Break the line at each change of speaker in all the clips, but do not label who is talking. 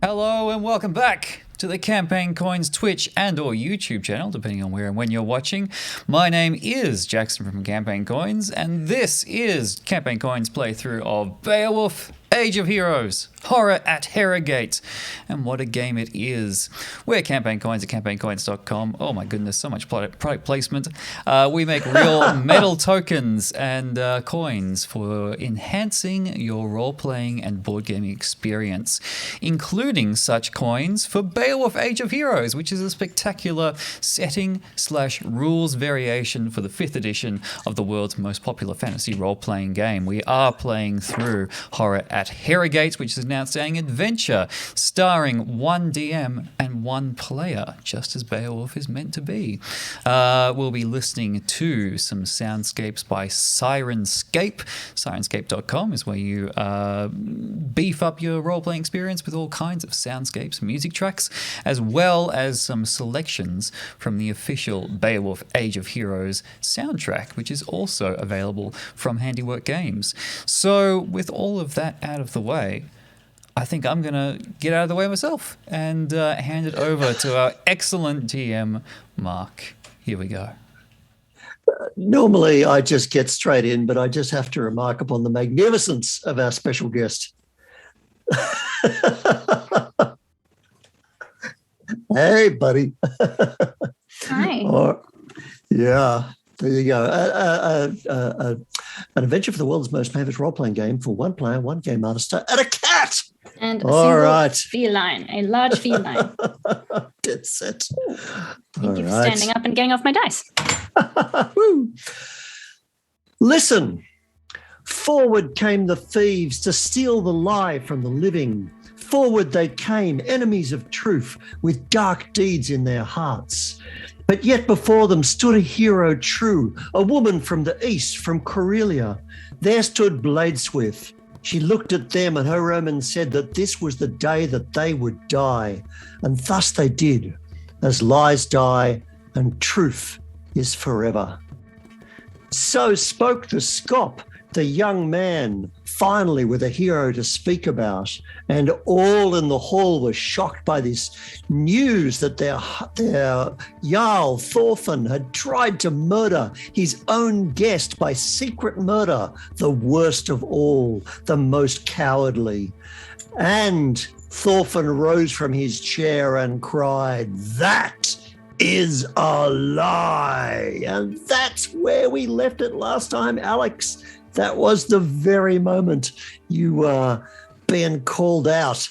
Hello and welcome back to the Campaign Coins Twitch and or YouTube channel, depending on where and when you're watching. My name is Jackson from Campaign Coins, and this is Campaign Coins playthrough of BEOWULF Age of Heroes, Horror at Herrogate, and what a game it is. We're Campaign Coins at campaigncoins.com. Oh my goodness, so much product placement. We make real metal tokens and coins for enhancing your role-playing and board gaming experience, including such coins for BEOWULF Age of Heroes, which is a spectacular setting/rules variation for the 5th edition of the world's most popular fantasy role-playing game. We are playing through Horror at Herrogate, which is an outstanding adventure starring one DM and one player, just as Beowulf is meant to be. We'll be listening to some soundscapes by Sirenscape. Sirenscape.com is where you beef up your role-playing experience with all kinds of soundscapes and music tracks, as well as some selections from the official BEOWULF Age of Heroes soundtrack, which is also available from Handiwork Games. So with all of that out of the way, I think I'm going to get out of the way myself and hand it over to our excellent GM, Mark. Here we go.
Normally, I just get straight in, but I just have to remark upon the magnificence of our special guest. Hey, buddy.
Hi.
Yeah, there you go. An adventure for the world's most famous role-playing game for one player, one game master, and a cat.
And a single feline, a large feline.
That's it.
Thank you for standing up and getting off my dice.
Woo. Listen, forward came the thieves to steal the lie from the living. Forward they came, enemies of truth, with dark deeds in their hearts. But yet before them stood a hero true, a woman from the east, from Corellia. There stood Blaedswith. She looked at them, and her omen said that this was the day that they would die. And thus they did, as lies die and truth is forever. So spoke the Scop, the young man, finally with a hero to speak about, and all in the hall were shocked by this news that their Jarl Thorfinn had tried to murder his own guest by secret murder, the worst of all, the most cowardly. And Thorfinn rose from his chair and cried, "That is a lie." And that's where we left it last time, Alex. That was the very moment you were being called out.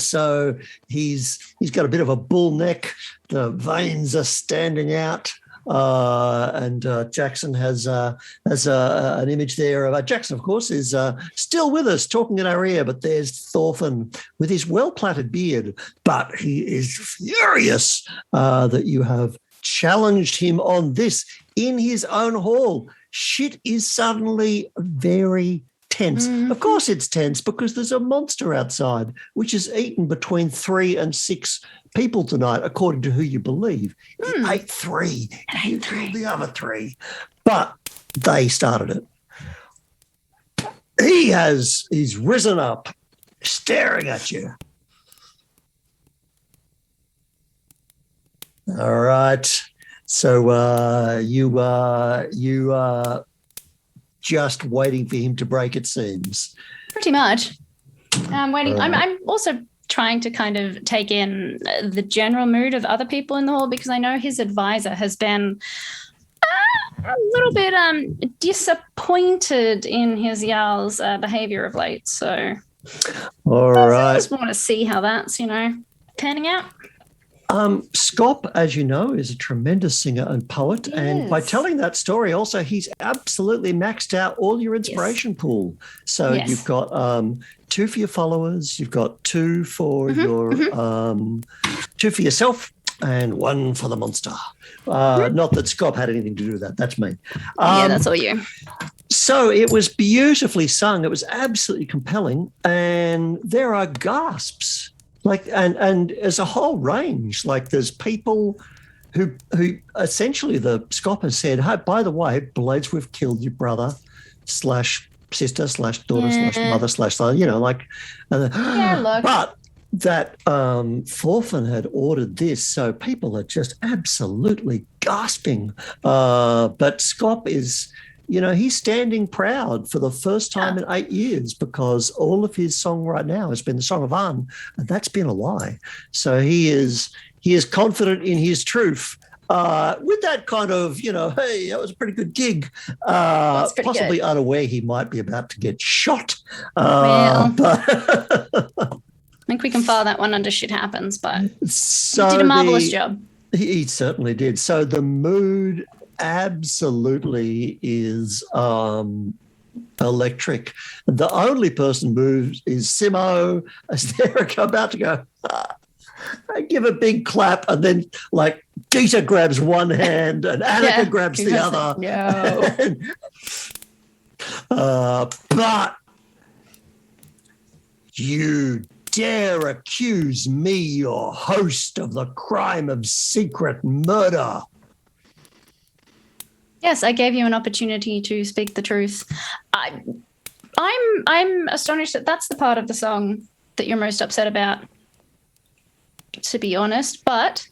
So he's got a bit of a bull neck. The veins are standing out. And Jackson has an image there of Jackson, of course, is still with us, talking in our ear. But there's Thorfinn with his well-plaited beard. But he is furious that you have challenged him on this in his own hall. Shit is suddenly very tense. Mm-hmm. Of course it's tense because there's a monster outside which has eaten between 3 and 6 people tonight, according to who you believe. It ate 3. You killed the other 3. But they started it. He's risen up, staring at you. All right. So you are just waiting for him to break, it seems.
Pretty much. I'm waiting. I'm also trying to kind of take in the general mood of other people in the hall, because I know his advisor has been a little bit disappointed in his Jarl's behavior of late. So
all right.
I just want to see how that's, panning out.
Scop, as you know, is a tremendous singer and poet. Yes. And by telling that story also, he's absolutely maxed out all your inspiration pool. So you've got 2 for your followers, you've got 2 for your 2 for yourself, and 1 for the monster. Not that Scop had anything to do with that. That's me.
That's all you.
So it was beautifully sung. It was absolutely compelling. And there are gasps. And as a whole range, like there's people who essentially the Scop has said, "Hey, by the way, Blaedswith killed your brother / sister slash daughter slash mother slash son, like.
Look.
But that Thorfinn had ordered this, so people are just absolutely gasping. But Scop is, he's standing proud for the first time in 8 years, because all of his song right now has been the Song of An, and that's been a lie. So he is confident in his truth. With that kind of, hey, that was a pretty good gig. Possibly unaware he might be about to get shot. But
I think we can file that one under shit happens, but
so
he did a marvelous job.
He certainly did. So the mood absolutely is electric. The only person moves is Simo, as they're about to go. I give a big clap, and then like Gita grabs one hand and Annika grabs the other. No. But you dare accuse me, your host, of the crime of secret murder?
Yes, I gave you an opportunity to speak the truth. I'm astonished that that's the part of the song that you're most upset about, to be honest, but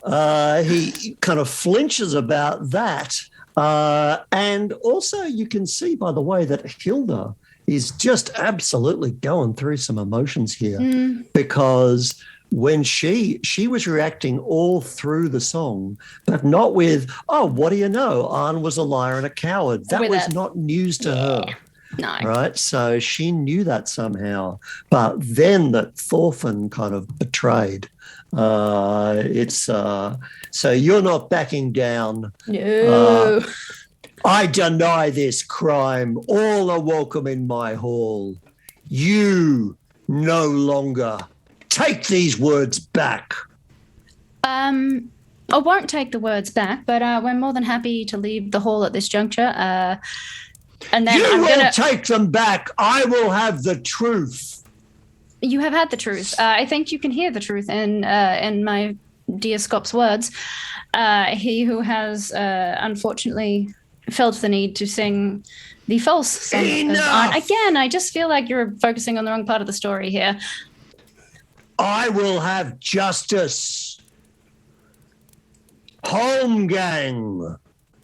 he kind of flinches about that. And also you can see by the way that Hilda is just absolutely going through some emotions here, because when she was reacting all through the song, but not with, oh, what do you know? An was a liar and a coward. That was not news to her.
No.
Right? So she knew that somehow. But then that Thorfinn kind of betrayed. So you're not backing down.
No.
I deny this crime. All are welcome in my hall. You no longer. Take these words back.
I won't take the words back, but we're more than happy to leave the hall at this juncture. And then
you will take them back. I will have the truth.
You have had the truth. I think you can hear the truth in my dear Scop's words. He who has unfortunately felt the need to sing the false song of An. Again, I just feel like you're focusing on the wrong part of the story here.
I will have justice. Home gang.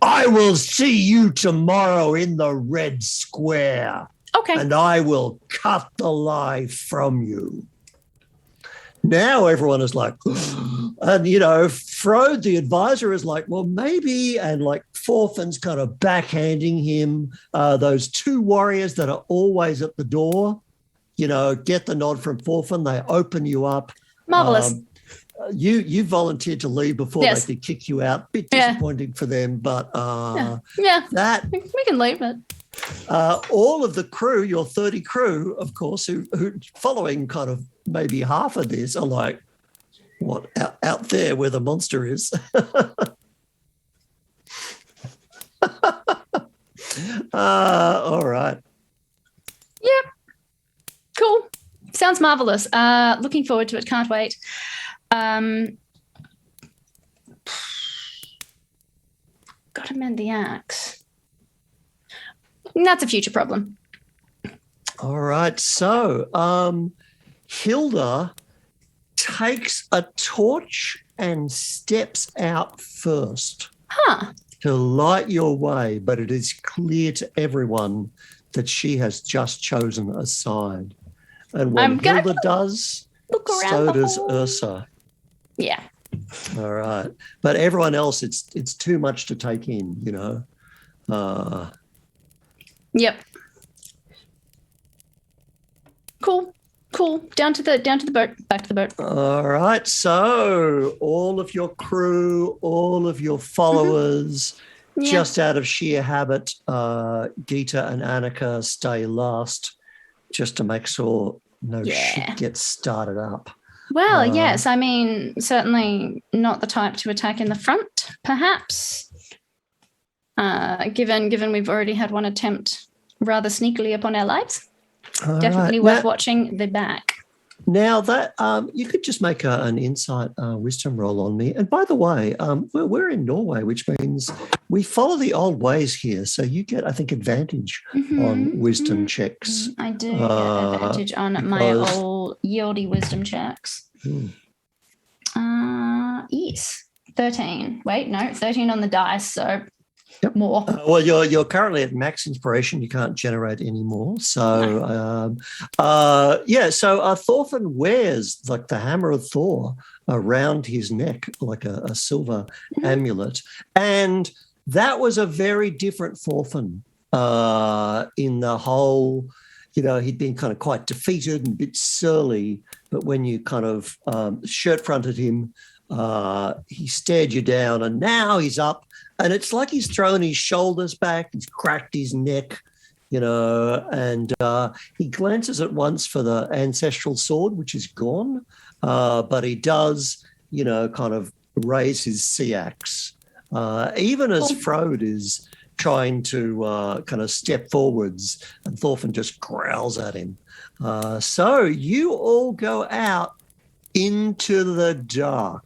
I will see you tomorrow in the Red Square.
Okay.
And I will cut the lie from you. Now everyone is like, and, Frode, the advisor, is like, well, maybe, and like Thorfinn's kind of backhanding him, those two warriors that are always at the door, get the nod from Thorfinn. They open you up.
Marvelous.
You volunteered to leave before they could kick you out. Bit disappointing for them, but that
we can leave it.
All of the crew, your 30 crew, of course, who following kind of maybe half of this, are like, what, out there where the monster is? All right.
Yep. Cool. Sounds marvelous. Looking forward to it. Can't wait. Got to mend the axe. That's a future problem.
All right. So Hilda takes a torch and steps out first to light your way, but it is clear to everyone that she has just chosen a side. And when Hilda does, so does Ursa.
Yeah.
All right. But everyone else, it's too much to take in,
Yep. Cool. Down to the boat. Back to the boat.
All right. So all of your crew, all of your followers, just out of sheer habit, Gita and Annika stay last, just to make sure no shit gets started up.
Well, yes. I mean, certainly not the type to attack in the front, perhaps. Given we've already had one attempt rather sneakily upon our lives. Definitely worth watching the back.
Now that you could just make an insight wisdom roll on me. And by the way, we're in Norway, which means we follow the old ways here. So you get, I think, advantage on wisdom checks.
I do get advantage on my old yieldy wisdom checks. Yes, 13. Wait, no, 13 on the dice. So more.
Well, you're currently at max inspiration. You can't generate any more. So, So Thorfinn wears like the hammer of Thor around his neck, like a silver amulet, and that was a very different Thorfinn in the whole. He'd been kind of quite defeated and a bit surly, but when you kind of shirt-fronted him, he stared you down, and now he's up. And it's like he's thrown his shoulders back, he's cracked his neck, and he glances at once for the ancestral sword, which is gone, but he does, kind of raise his sea axe. Even as Frode is trying to kind of step forwards, and Thorfinn just growls at him. So you all go out into the dark,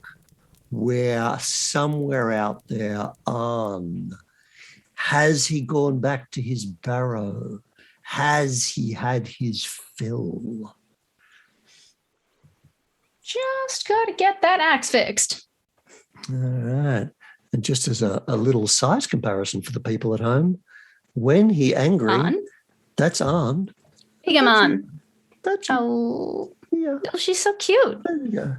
where somewhere out there, has he gone back to his barrow? Has he had his fill?
Just got to get that axe fixed.
All right. And just as a little size comparison for the people at home, when he angry, that's Arn.
Bigamon.
That's
yeah. Oh, she's so cute.
There you go.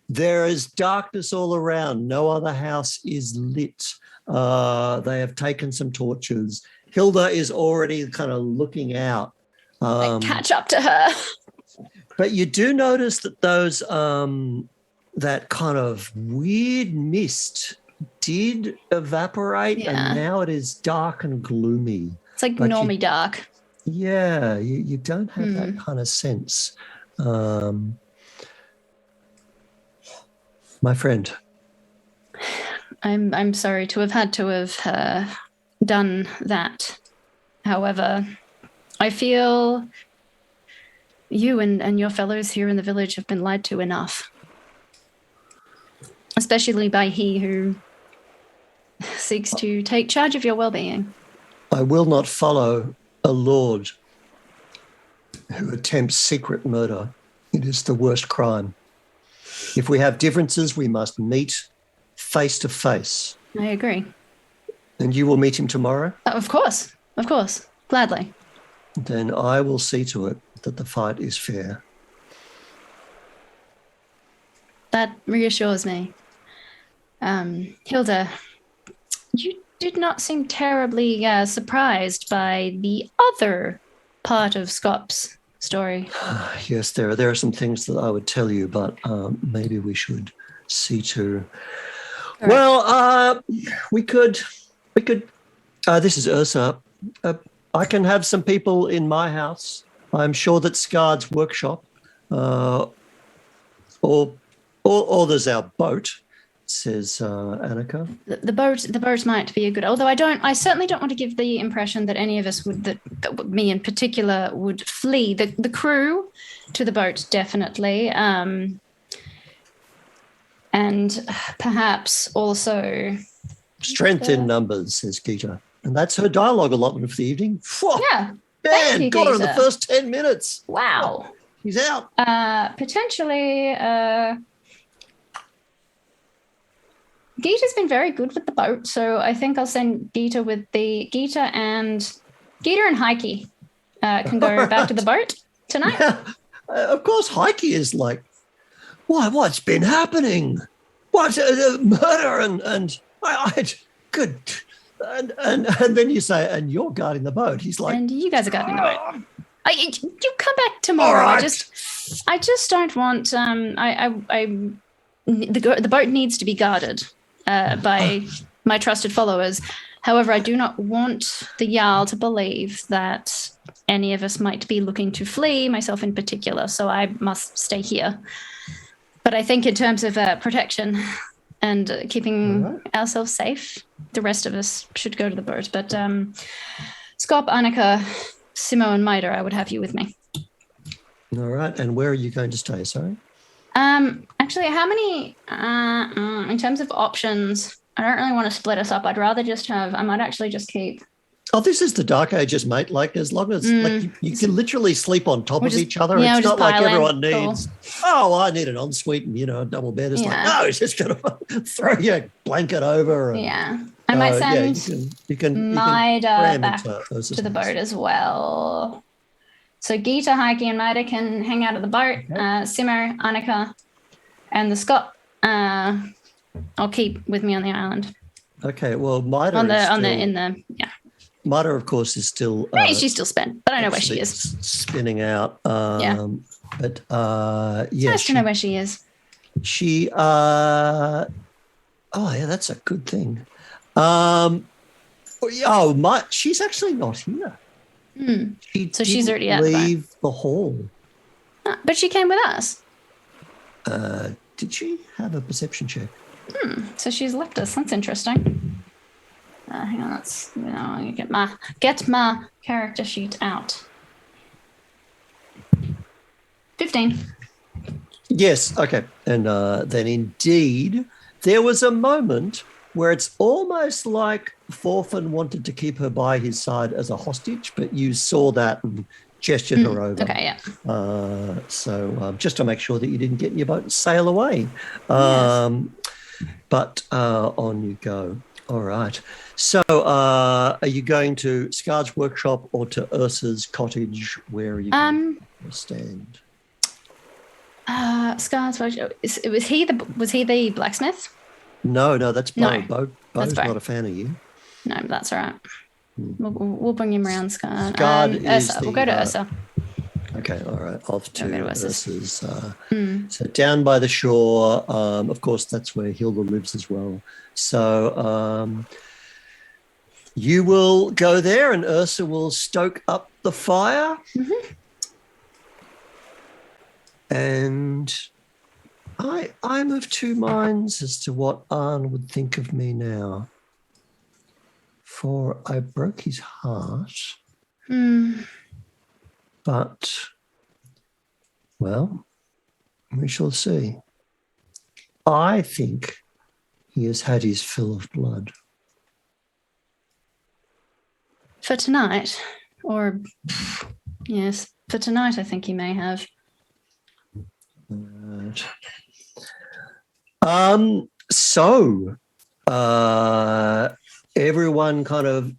There is darkness all around. No other house is lit. They have taken some torches. Hilda is already kind of looking out.
I catch up to her.
But you do notice that those that kind of weird mist did evaporate, and now it is dark and gloomy.
It's like normie dark.
Yeah, you don't have that kind of sense. My friend.
I'm sorry to have had to have done that. However, I feel you and your fellows here in the village have been lied to enough. Especially by he who seeks to take charge of your well-being.
I will not follow a lord who attempts secret murder. It is the worst crime. If we have differences, we must meet face to face.
I agree.
And you will meet him tomorrow?
Of course. Gladly.
Then I will see to it that the fight is fair.
That reassures me. Hilda, you did not seem terribly surprised by the other part of Scop's story.
Yes, there are some things that I would tell you, but maybe we should see to. Right. Well, we could. This is Ursa. I can have some people in my house. I'm sure that Scard's workshop, or there's our boat. Says Annika.
The boat might be a good. Although I certainly don't want to give the impression that any of us would, that me in particular, would flee. The crew to the boat definitely, and perhaps also
strength in numbers, says Gita, and that's her dialogue allotment for the evening. Whoa,
yeah,
man, got her in the first 10 minutes.
Wow,
he's out.
Potentially. Gita's been very good with the boat, so I think I'll send Gita and Heike can go back to the boat tonight.
Yeah. Of course, Heike is like, what's been happening? What murder and I good, and then you say, and you're guarding the boat. He's like,
and you guys are guarding the boat. You come back tomorrow. Right. I just don't want. The boat needs to be guarded by my trusted followers. However, I do not want the Jarl to believe that any of us might be looking to flee, myself in particular, so I must stay here. But I think in terms of protection and keeping ourselves safe, the rest of us should go to the boat. But Skop, Annika, Simo and Maida, I would have you with me.
All right. And where are you going to stay? Sorry.
Actually, how many? In terms of options, I don't really want to split us up. I'd rather just have. I might actually just keep.
Oh, this is the Dark Ages, mate. Like, as long as you can literally sleep on top of each other.
Yeah,
it's not like everyone
in.
needs, I need an ensuite and, a double bed. It's like, no, it's just going to throw your blanket over. And,
I might send
you can
Maida back to the boat as well. So Geeta, Heike, and Maida can hang out at the boat. Okay. Simo, Annika, and the Scot I'll keep with me on the island.
Okay, well, Maida Maida, of course, is still.
She's still spent, but I know where she is.
Spinning out. But
it's nice to know where she is.
She. That's a good thing. She's actually not here.
So she's already out.
Leave the hall.
But she came with us.
Did she have a perception check?
So she's left us. That's interesting. Hang on, get my character sheet out. 15.
Yes, okay. And then indeed, there was a moment where it's almost like Thorfinn wanted to keep her by his side as a hostage, but you saw that and gestured her over.
Okay, yeah.
So just to make sure that you didn't get in your boat and sail away.
Yes.
But on you go. All right. So are you going to Scar's workshop or to Ursa's cottage? Where are you going to stand?
Scar's workshop. Was he the blacksmith?
No, that's Bo.
No,
Bo's not a fan of you.
No, that's all right. We'll bring him around, Scar.
Ursa.
We'll go to Ursa.
Okay, all right. Off to Ursa's.
So
down by the shore. Of course, that's where Hilda lives as well. So you will go there, and Ursa will stoke up the fire.
Mm-hmm.
And I'm of two minds as to what Arn would think of me now. For I broke his heart. But, well, we shall see. I think he has had his fill of blood.
For tonight? Or, yes, for tonight I think he may have.
Right. So everyone kind of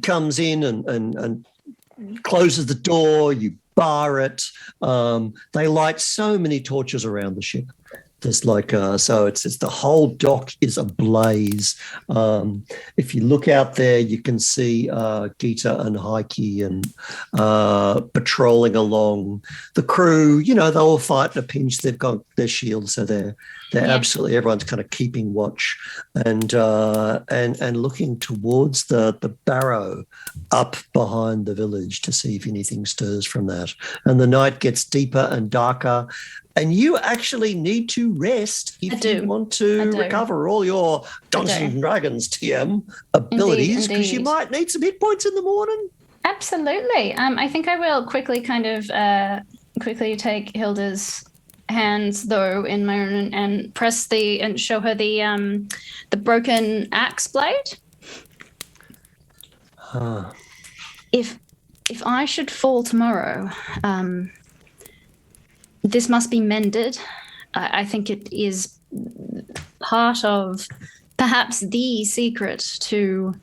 comes in and closes the door. You bar it. They light so many torches around the ship. There's like so it's the whole dock is ablaze. If you look out there, you can see Geeta and Heike and patrolling along. The crew, they'll all fight in a pinch. They've got their shields, so they're absolutely everyone's kind of keeping watch and looking towards the barrow up behind the village to see if anything stirs from that. And the night gets deeper and darker. And you actually need to rest if you want to recover all your Dungeons and Dragons TM abilities, because you might need some hit points in the morning.
Absolutely. I think I will quickly quickly take Hilda's hands though in my own and press and show her the broken axe blade. If I should fall tomorrow, this must be mended. I think it is part of perhaps the secret to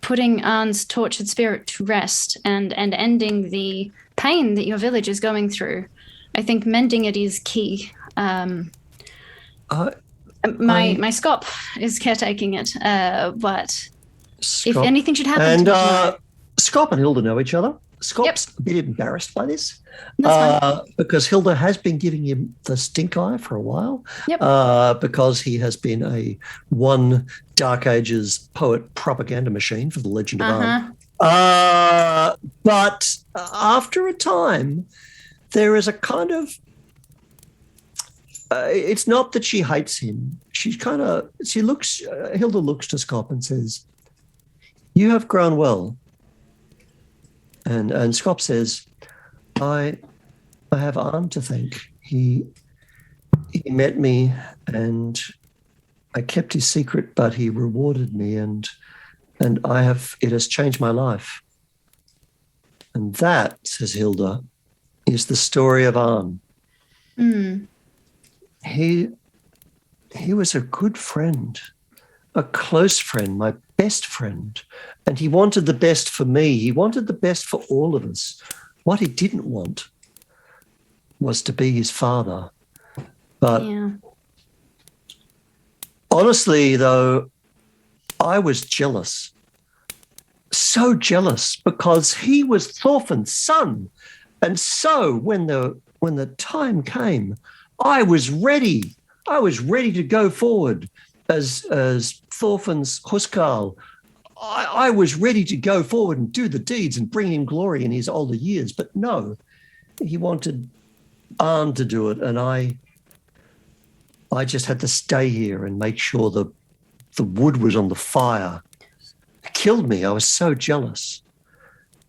putting Arn's tortured spirit to rest and ending the pain that your village is going through. I think mending it is key. My Scop is caretaking it, but if anything should happen to me...
Scop and Hilda know each other. Scop's a bit embarrassed by this because Hilda has been giving him the stink eye for a while because he has been a one Dark Ages poet propaganda machine for the Legend of Arn. But after a time, there is a kind of it's not that she hates him. Hilda looks to Scop and says, "You have grown well. And Scop says, I have Arn to thank. He met me and I kept his secret, but he rewarded me and it has changed my life. And that, says Hilda, is the story of Arn.
Mm.
He was a good friend, a close friend, my best friend. And he wanted the best for me. He wanted the best for all of us. What he didn't want was to be his father. But honestly, though, I was jealous. So jealous because he was Thorfinn's son. And so when the time came, I was ready. I was ready to go forward as Thorfinn's Huskarl. I was ready to go forward and do the deeds and bring him glory in his older years. But no, he wanted Arn to do it. And I just had to stay here and make sure the wood was on the fire. It killed me. I was so jealous.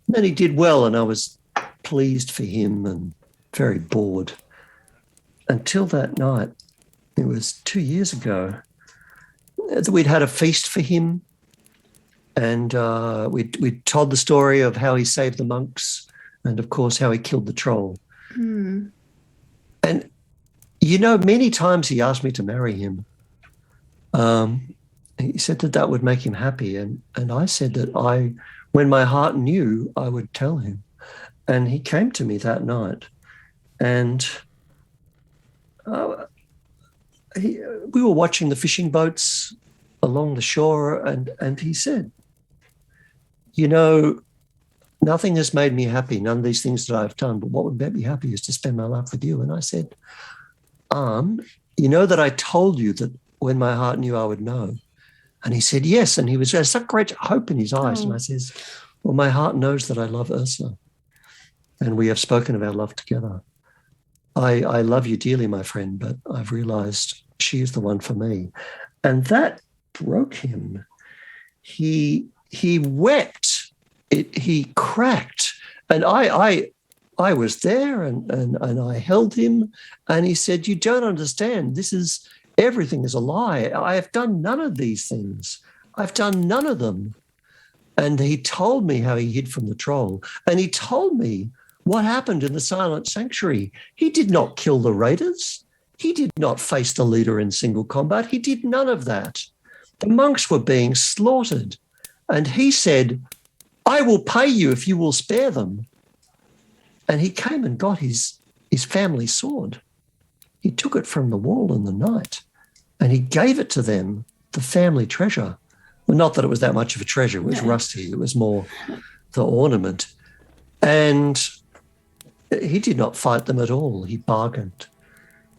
And then he did well, and I was pleased for him and very bored. Until that night, it was 2 years ago, we'd had a feast for him, and we'd told the story of how he saved the monks and, of course, how he killed the troll.
Mm.
And, you know, many times he asked me to marry him. He said that would make him happy, and I said that when my heart knew, I would tell him. And he came to me that night, and we were watching the fishing boats along the shore, and he said, you know, nothing has made me happy, none of these things that I've done, but what would make me happy is to spend my life with you. And I said, you know that I told you that when my heart knew, I would know. And he said, yes. And he had such great hope in his eyes. And I says, well, my heart knows that I love Ursa. And we have spoken of our love together. I love you dearly, my friend, but I've realized she is the one for me. And that broke him. He wept. He cracked. And I was there and I held him, and he said, you don't understand. Everything is a lie. I have done none of these things. I've done none of them. And he told me how he hid from the troll. And he told me what happened in the Silent Sanctuary. He did not kill the raiders. He did not face the leader in single combat. He did none of that. The monks were being slaughtered. And he said, I will pay you if you will spare them. And he came and got his family sword. He took it from the wall in the night and he gave it to them, the family treasure. Well, not that it was that much of a treasure. It was rusty. It was more the ornament. And he did not fight them at all. He bargained.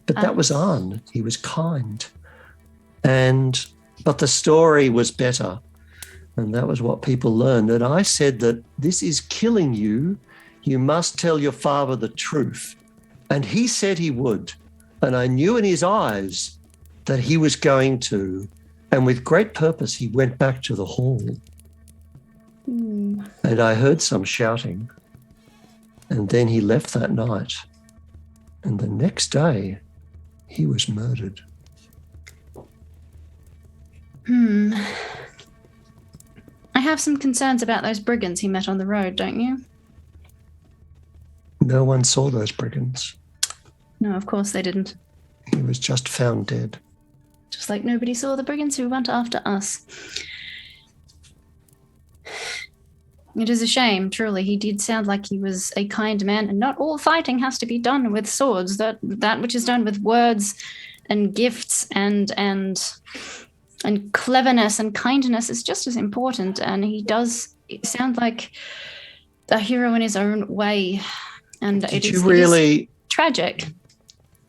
But that was Arn. He was kind. But the story was better. And that was what people learned. And I said that this is killing you. You must tell your father the truth. And he said he would. And I knew in his eyes that he was going to. And with great purpose, he went back to the hall.
Mm.
And I heard some shouting. And then he left that night. And the next day, he was murdered.
I have some concerns about those brigands he met on the road, don't you?
No one saw those brigands.
No, of course they didn't.
He was just found dead.
Just like nobody saw the brigands who went after us. It is a shame, truly. He did sound like he was a kind man, and not all fighting has to be done with swords. That which is done with words and gifts and cleverness and kindness is just as important. And he does sound like a hero in his own way. And it is tragic.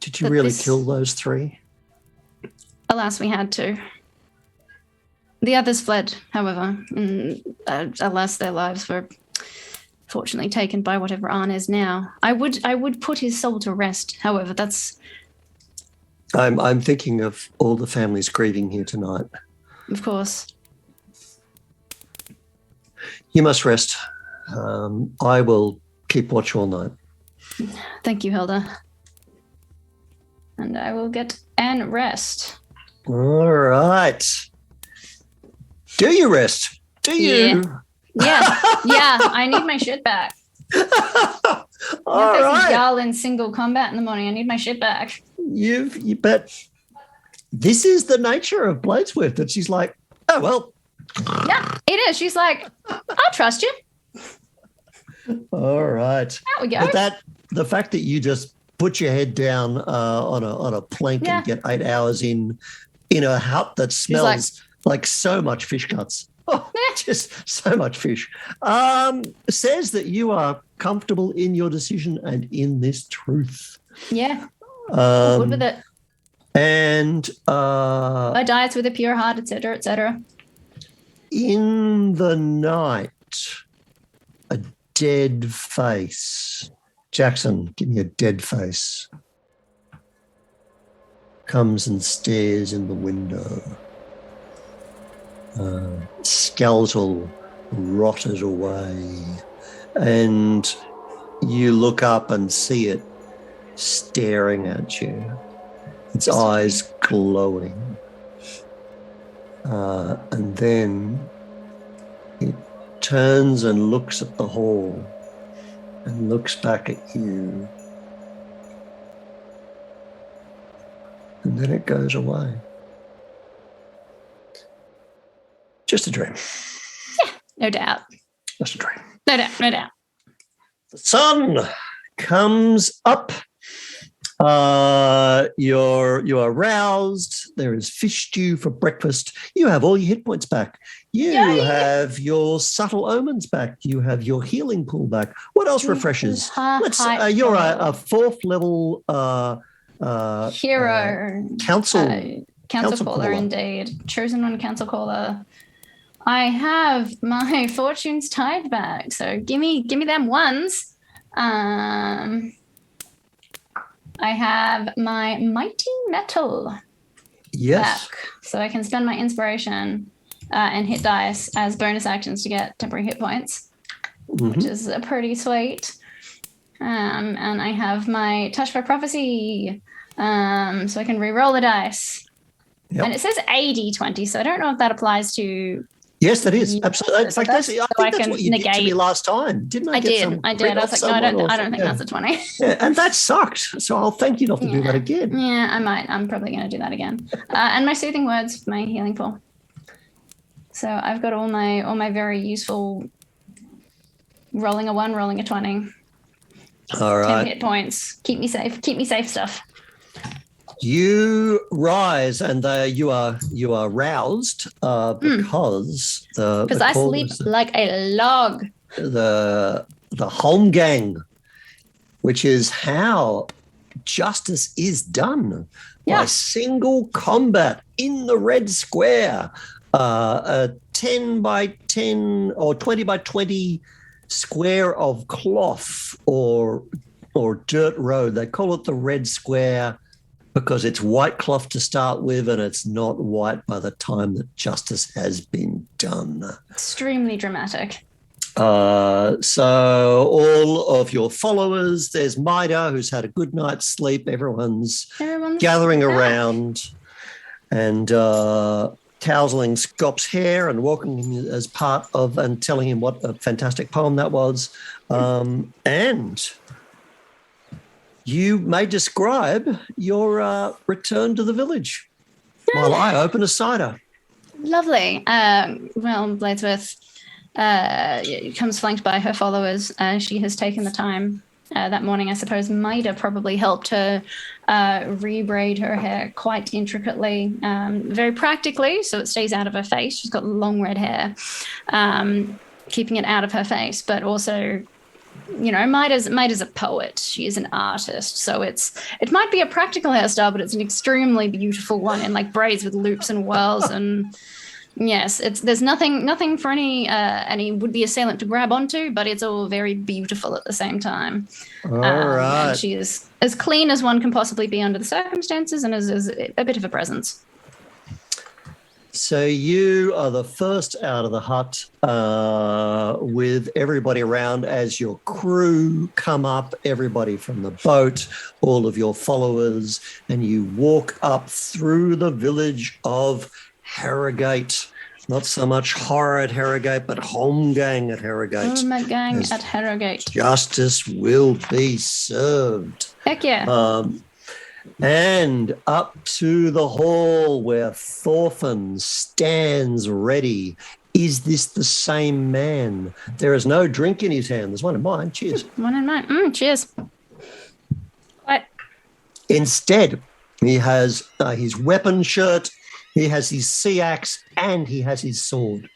Did you really kill those three?
Alas, we had to. The others fled, however. Alas, their lives were fortunately taken by whatever Arn is now. I would put his soul to rest, however. That's.
I'm thinking of all the families grieving here tonight.
Of course.
You must rest. I will keep watch all night.
Thank you, Hilda. And I will get and rest.
All right. Do you rest? Do you?
Yeah. I need my shit back.
All right.
Y'all in single combat in the morning. I need my shit back.
You bet. This is the nature of Blaedswith, that she's like, oh, well.
Yeah, it is. She's like, I'll trust you.
All right.
There we go.
But the fact that you just put your head down on a plank and get 8 hours in a hut that smells like so much fish guts. Oh, just so much fish. Says that you are comfortable in your decision and in this truth.
Yeah. Good with it.
And
I diet with a pure heart, etc., etc.
In the night, a dead face. Jackson, give me a dead face. Comes and stares in the window. Skeletal rotted away, and you look up and see it staring at you, its eyes glowing, and then it turns and looks at the hall and looks back at you, and then it goes away. Just a dream.
Yeah, no doubt.
Just a dream.
No doubt.
The sun comes up. You are roused. There is fish stew for breakfast. You have all your hit points back. You have your subtle omens back. You have your healing pool back. What else refreshes? You're a 4th level
hero
council
caller, indeed. Chosen one council caller. I have my fortunes tied back, so give me them ones. I have my mighty metal back, so I can spend my inspiration and hit dice as bonus actions to get temporary hit points, which is pretty sweet. And I have my touch by prophecy, so I can re-roll the dice. Yep. And it says 80-20, so I don't know if that applies to.
Yes, that is absolutely. It's like I think that's what you did to me last time, didn't I?
I did. I was like, no, I don't think that's a 20.
Yeah, and that sucked. So I'll thank you not to do that again.
Yeah, I might. I'm probably going to do that again. And my soothing words, my healing pool. So I've got all my very useful rolling a 1, rolling a 20.
All right.
10 hit points. Keep me safe stuff.
You rise and you are roused because
I sleep like a log.
The home gang, which is how justice is done by single combat in the red square, a 10 by 10 or 20 by 20 square of cloth or dirt road. They call it the red square because it's white cloth to start with, and it's not white by the time that justice has been done.
Extremely dramatic.
So all of your followers, there's Maida, who's had a good night's sleep. Everyone's gathering around and tousling Scop's hair and welcoming him as part of and telling him what a fantastic poem that was. And you may describe your return to the village while I open a cider.
Lovely. Well, Blaedswith comes flanked by her followers. She has taken the time that morning. I suppose Maida probably helped her rebraid her hair quite intricately, very practically, so it stays out of her face. She's got long red hair, keeping it out of her face, but also, you know, Maida's a poet. She is an artist, so it might be a practical hairstyle, but it's an extremely beautiful one in like braids with loops and whirls. And yes, there's nothing for any would-be assailant to grab onto, but it's all very beautiful at the same time.
All right.
And she is as clean as one can possibly be under the circumstances, and is a bit of a presence.
So you are the first out of the hut with everybody around as your crew come up, everybody from the boat, all of your followers, and you walk up through the village of Herrogate. Not so much horror at Herrogate, but home gang at Herrogate.
Home gang at Herrogate.
Justice will be served.
Heck yeah.
And up to the hall where Thorfinn stands ready. Is this the same man? There is no drink in his hand. There's one in mine. Cheers.
One in mine. Cheers. What?
Instead, he has his weapon shirt, he has his sea axe, and he has his sword.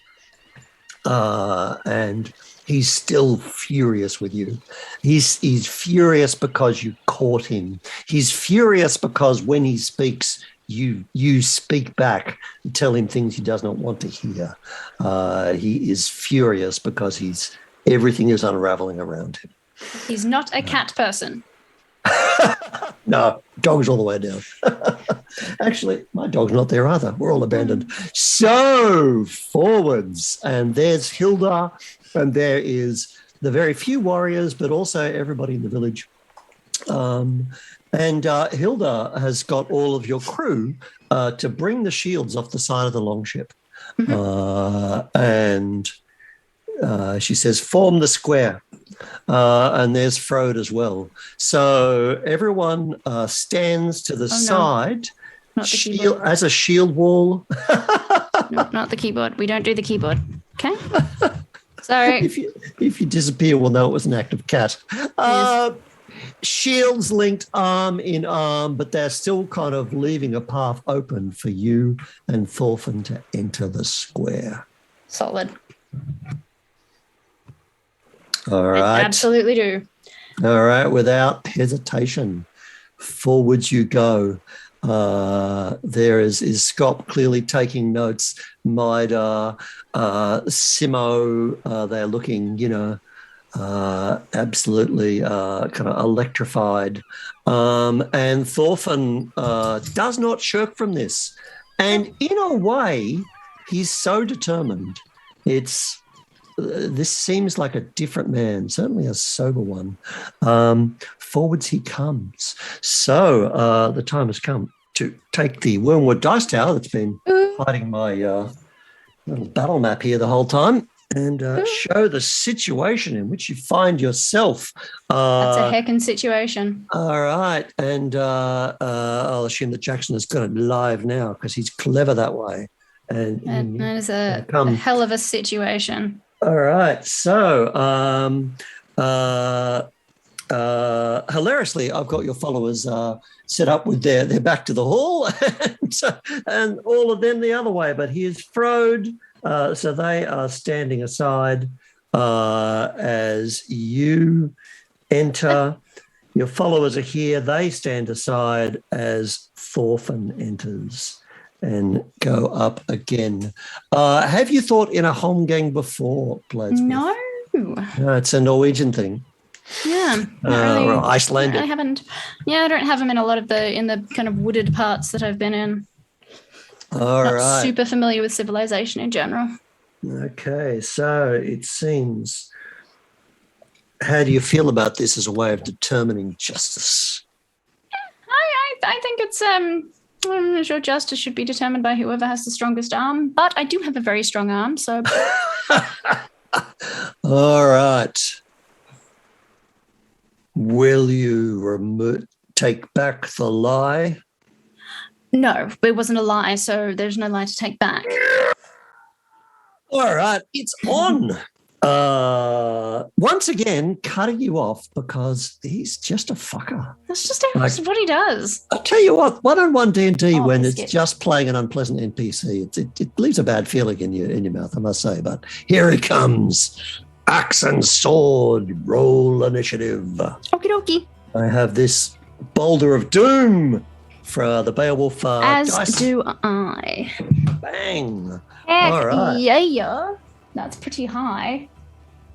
And he's still furious with you. He's furious because you caught him. He's furious because when he speaks, you speak back and tell him things he does not want to hear. He is furious because everything is unraveling around him.
He's not a cat person.
No, dog's all the way down. Actually, my dog's not there either. We're all abandoned. So, forwards. And there's Hilda, and there is the very few warriors, but also everybody in the village. And Hilda has got all of your crew to bring the shields off the side of the longship. And she says, form the square. And there's Frode as well. So everyone stands to the side
Not the keyboard.
as a shield wall.
No, not the keyboard. We don't do the keyboard. Okay? Sorry.
If you disappear, we'll know it was an active cat. Shields linked arm in arm, but they're still kind of leaving a path open for you and Thorfinn to enter the square.
Solid.
All right.
I absolutely do.
All right. Without hesitation, forwards you go. There is Scott clearly taking notes. Mida, Simo, they're looking, absolutely kind of electrified. And Thorfinn does not shirk from this. And in a way, he's so determined. This seems like a different man, certainly a sober one. Forwards he comes. So the time has come to take the Wormwood Dice Tower that's been hiding my little battle map here the whole time and show the situation in which you find yourself.
That's a heckin' situation.
All right. And I'll assume that Jackson has got it live now because he's clever that way. And
that is a hell of a situation.
All right. So, hilariously, I've got your followers set up with their back to the hall and all of them the other way. But here's Frode. So they are standing aside as you enter. Your followers are here. They stand aside as Thorfinn enters. And go up again. Have you thought in a home gang before, Blaedswith?
No.
No, it's a Norwegian thing.
Yeah. Really,
or Icelandic.
I haven't. Yeah, I don't have them in a lot of the kind of wooded parts that I've been in.
All right.
Super familiar with civilization in general.
Okay, so it seems. How do you feel about this as a way of determining justice?
I think it's I'm not sure justice should be determined by whoever has the strongest arm, but I do have a very strong arm, so.
All right. Will you take back the lie?
No, it wasn't a lie, so there's no lie to take back.
All right, it's on. Once again, cutting you off because he's just a fucker.
That's just what he does.
I'll tell you what, one-on-one D&D when it's
skip.
just playing an unpleasant NPC, it leaves a bad feeling in your mouth, I must say. But here he comes. Axe and sword, roll initiative.
Okie dokie.
I have this boulder of doom for the Beowulf
As
dice.
do I.
Bang.
Heck
All right.
yeah. That's pretty high.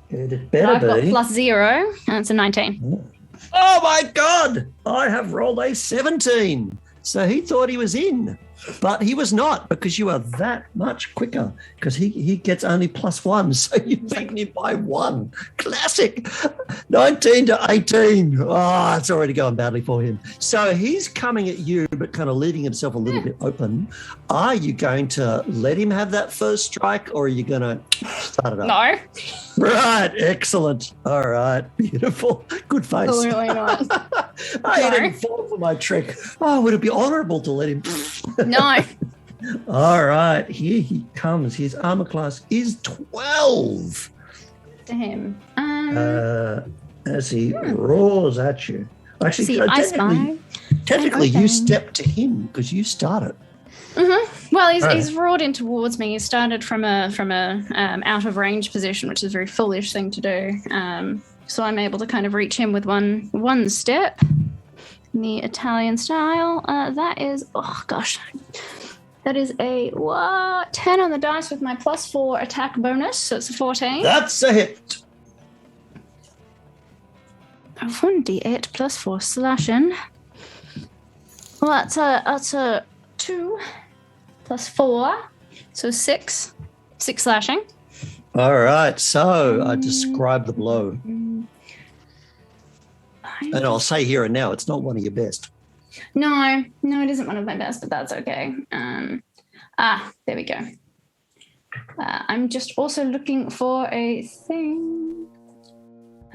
It better
I've got
be.
+0, and it's a 19.
Oh my God! I have rolled a 17. So he thought he was in. But he was not, because you are that much quicker, because he gets only +1, so you've beaten him by 1. Classic. 19 to 18. Oh, it's already going badly for him. So he's coming at you, but kind of leaving himself a little bit open. Are you going to let him have that first strike, or are you going to start it up?
No.
Right. Excellent. All right. Beautiful. Good face.
Absolutely not.
I didn't fall for my trick. Oh, would it be honourable to let him?
No.
All right, here he comes. His armor class is 12.
To him.
As he roars at you. Actually,
See, I spy.
technically you step to him because you started.
Mm-hmm. Well, he's roared in towards me. He started from a out of range position, which is a very foolish thing to do. So I'm able to kind of reach him with one step. In the Italian style. That is, oh gosh, that is a 10 on the dice with my +4 attack bonus, so it's a 14.
That's a hit.
1d8 +4 slashing. Well, that's a 2 +4, so 6 slashing.
All right, so describe the blow. And I'll say here and now, it's not one of your best.
No, it isn't one of my best, but that's okay. There we go. I'm just also looking for a thing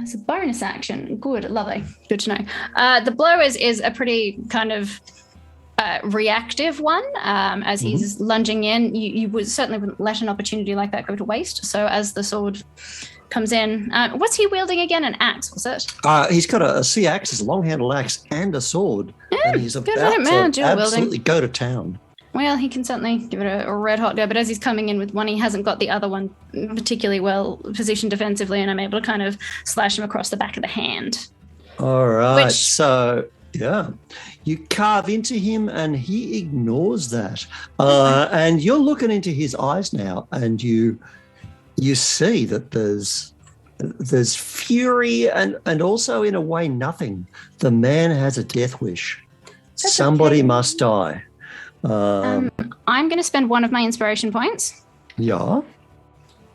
as a bonus action. Good, lovely, good to know. The blow is a pretty kind of reactive one. As he's lunging in, you would certainly wouldn't let an opportunity like that go to waste. So as the sword comes in, what's he wielding again? An axe, was it?
He's got a sea axe, a long-handled axe, and a sword. And he's about to absolutely go to town.
Well, he can certainly give it a red-hot go, but as he's coming in with one, he hasn't got the other one particularly well positioned defensively, and I'm able to kind of slash him across the back of the hand. All
right, so, yeah. You carve into him, and he ignores that. And you're looking into his eyes now, and you see that there's fury and also, in a way, nothing. The man has a death wish. That's Somebody must die.
I'm going to spend one of my inspiration points.
Yeah.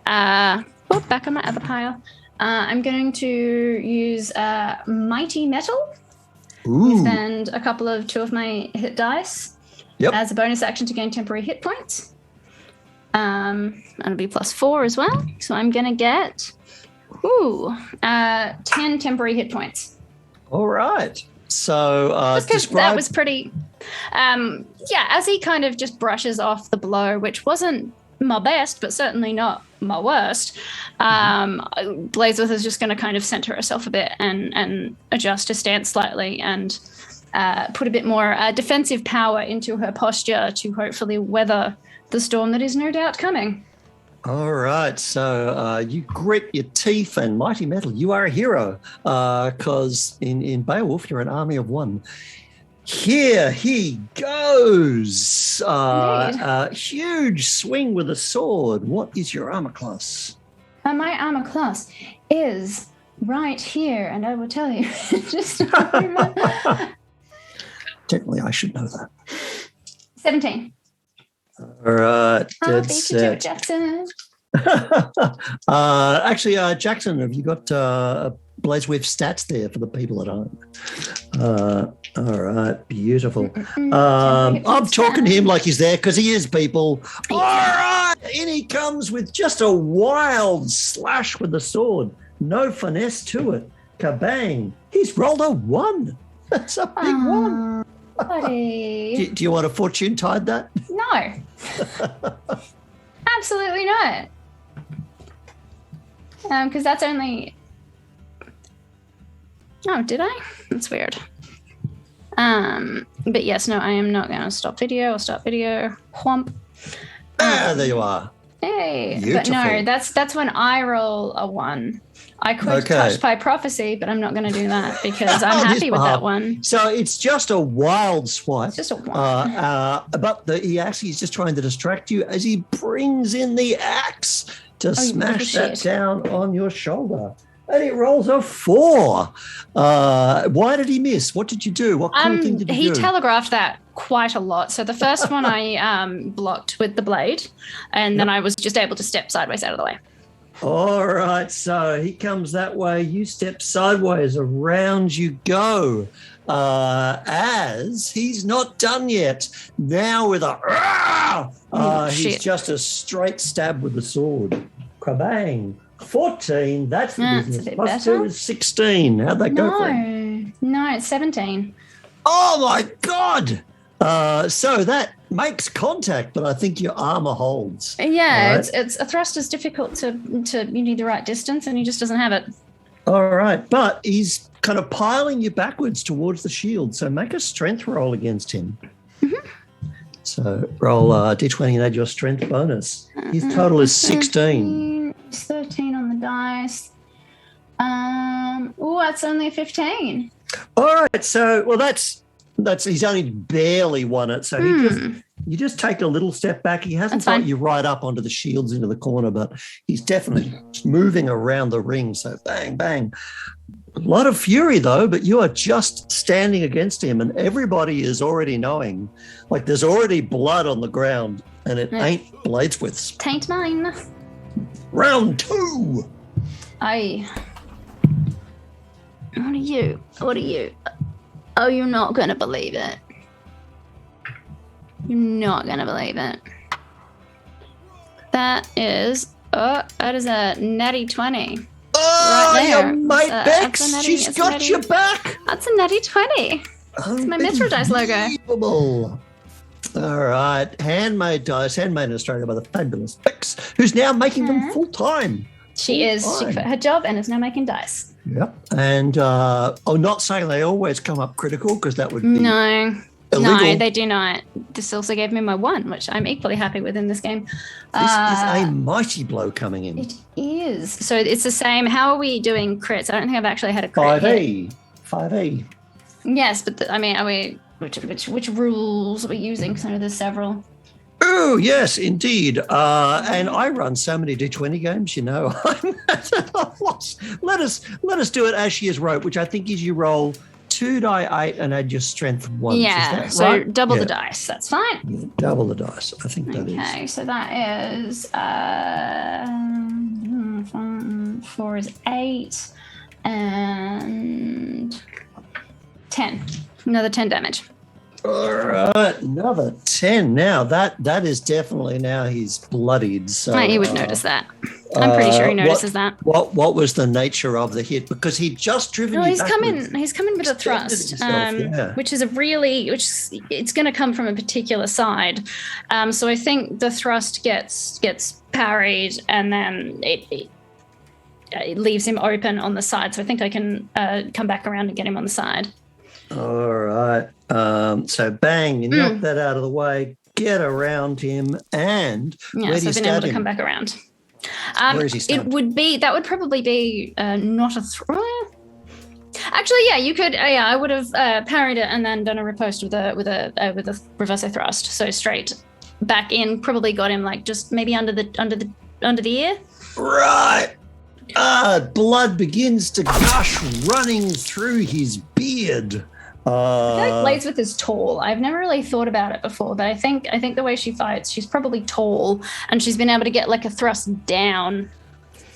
Back on my other pile. I'm going to use Mighty Metal.
Ooh.
Spend a couple of 2 of my hit dice as a bonus action to gain temporary hit points. That'll be +4 as well. So I'm going to get 10 temporary hit points.
All right. So
that was pretty... as he kind of just brushes off the blow, which wasn't my best, but certainly not my worst, Blaedswith is just going to kind of center herself a bit and adjust her stance slightly and put a bit more defensive power into her posture to hopefully weather the storm that is no doubt coming.
All right, so you grit your teeth and Mighty Metal. You are a hero because in Beowulf, you're an army of one. Here he goes. Huge swing with a sword. What is your armor class?
My armor class is right here, and I will tell you. Just
Technically, I should know that.
17.
All right,
I'll beat you to it, Jackson.
Actually, Jackson, have you got Blaedswith stats there for the people at home? All right, beautiful. I'm talking to him like he's there because he is, people. All right, in he comes with just a wild slash with the sword. No finesse to it. Kabang. He's rolled a 1. That's a big one.
Buddy.
Do you want a fortune tide that?
No. Absolutely not. Because that's only... Oh, did I? That's weird. But yes, no, I am not going to stop video. I'll stop video. Whomp.
There you are.
Hey.
Beautiful.
But no, that's when I roll a 1. I could touch by prophecy, but I'm not going to do that because I'm happy with that one.
So it's just a wild swipe.
It's just a one.
But he actually is just trying to distract you as he brings in the axe to smash that down on your shoulder. And he rolls a 4. Why did he miss? What did you do? What cool thing did you do?
He telegraphed that quite a lot. So the first one I blocked with the blade, and then I was just able to step sideways out of the way.
All right, so he comes that way. You step sideways. Around you go. As he's not done yet. Now with he's just a straight stab with the sword. Kabang. 14. That's the business. Plus 2 is 16. How'd that go for him?
No, it's 17.
Oh, my God. So that makes contact, but I think your armor holds.
Yeah,
right?
it's a thrust is difficult to you need the right distance, and he just doesn't have it.
All right, but he's kind of piling you backwards towards the shield, so make a strength roll against him. Mm-hmm. So roll d20 and add your strength bonus. His total is 16.
13 on the dice. That's only 15.
All right, so that's he's only barely won it, so you just take a little step back. He hasn't got you right up onto the shields into the corner, but he's definitely moving around the ring. So bang, bang. A lot of fury though, but you are just standing against him, and everybody is already knowing, like there's already blood on the ground, and it ain't Blaedswith's.
Taint mine.
Round 2.
What are you? Oh, you're not going to believe it. You're not going to believe it. That is a natty 20.
Oh,
right there.
your mate Bex, she's got your back.
That's a natty 20. It's my Metro Dice logo.
Unbelievable. All right, handmade dice, handmade in Australia by the fabulous Bex, who's now making them full-time.
She is. She quit her job and is now making dice.
Yep. And not saying they always come up critical, because that would be illegal.
No, they do not. This also gave me my 1, which I'm equally happy with in this game.
This is a mighty blow coming in.
It is. So it's the same. How are we doing crits? I don't think I've actually had a crit
5E. 5E.
Yes, but are we... Which rules are we using? Because I know there's several.
Oh, yes, indeed. And I run so many D20 games, you know. Let us do it as she has wrote, which I think is you roll 2 die 8 and add your strength 1.
Yeah, so right? Double the dice. That's fine.
Yeah, double the dice. I think that is.
Okay, so that is 4 is 8 and 10. Another 10 damage.
All right, another 10. Now that is definitely now he's bloodied. So
he would notice that. I'm pretty sure he notices that.
What was the nature of the hit? Because he'd just driven you backwards.
He's come in with a thrust, which is it's going to come from a particular side. So I think the thrust gets parried, and then it leaves him open on the side. So I think I can come back around and get him on the side.
All right. So bang, you knock that out of the way, get around him, and where do you
I've been able to come back around.
Where is he stabbed?
That would probably be not a actually, yeah, you could. I would have parried it and then done a riposte with a reverso thrust. So straight back in, probably got him like just maybe under the ear.
Right. Blood begins to gush running through his beard.
I feel like Blaedswith is tall. I've never really thought about it before, but I think the way she fights, she's probably tall, and she's been able to get like a thrust down.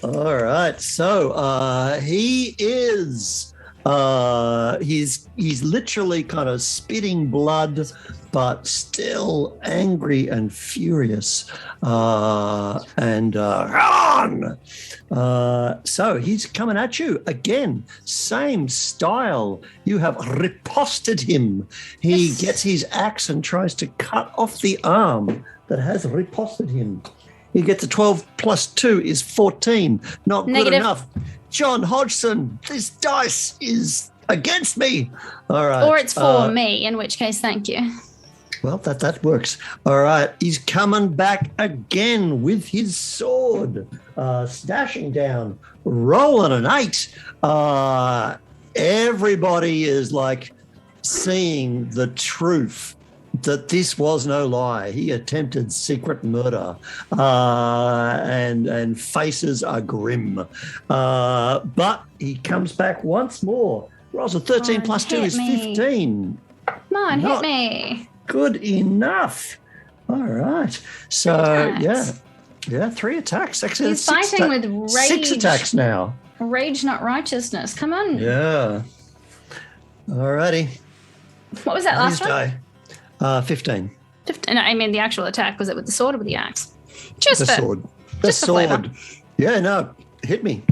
All right, so he is he's literally kind of spitting blood, but still angry and furious. So he's coming at you again. Same style. You have riposted him. He gets his axe and tries to cut off the arm that has riposted him. He gets a 12 plus 2 is 14. Not
Negative.
Good enough. John Hodgson, this dice is against me. All right.
Or it's for me, in which case, thank you.
Well, that works. All right. He's coming back again with his sword, stashing down, rolling an 8. Everybody is like seeing the truth that this was no lie. He attempted secret murder, and faces are grim. But he comes back once more. Rolls a 13 plus 2 is 15.
Come on, hit me.
Good enough. All right. So, yeah, 3 attacks. Actually,
He's fighting with rage.
6 attacks now.
Rage, not righteousness. Come on.
Yeah. All righty.
What was that last one?
15.
15. No, I mean, the actual attack. Was it with the sword or with the axe? Just
the
for,
sword. The
just
sword.
For flavor.
Yeah, no, hit me.